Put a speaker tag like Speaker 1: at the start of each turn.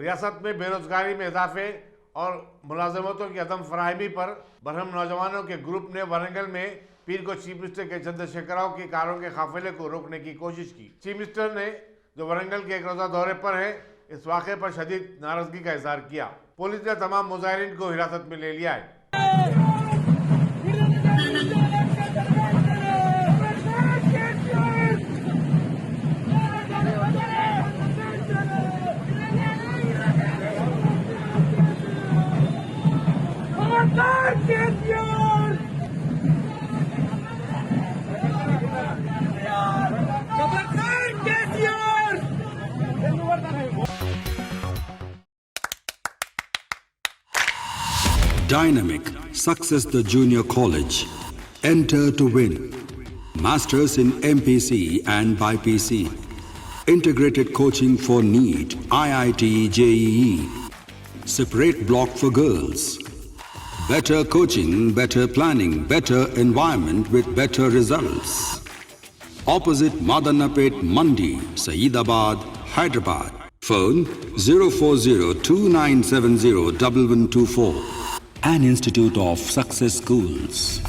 Speaker 1: रियासत में बेरोजगारी में इजाफे और मुलाजमतों की अदम फराहमी पर बरहम नौजवानों के ग्रुप ने वारंगल में पीर को चीफ मिनिस्टर के चंद्रशेखराव की कारों के काफिले को रोकने की कोशिश की। चीफ मिनिस्टर ने, जो वारंगल के एक रोजा दौरे पर है, इस वाक़े पर शदीद नाराजगी का इजहार किया। पुलिस ने तमाम मुजाहिरीन को हिरासत में ले लिया है।
Speaker 2: Dynamic Success the Junior College. Enter to win. Masters in MPC and BPC. Integrated coaching for NEET, IIT, JEE. Separate block for girls. Better coaching, better planning, better environment with better results. Opposite Madanapet Mandi, Saeedabad, Hyderabad. Phone 04029701124. An Institute of Success Schools.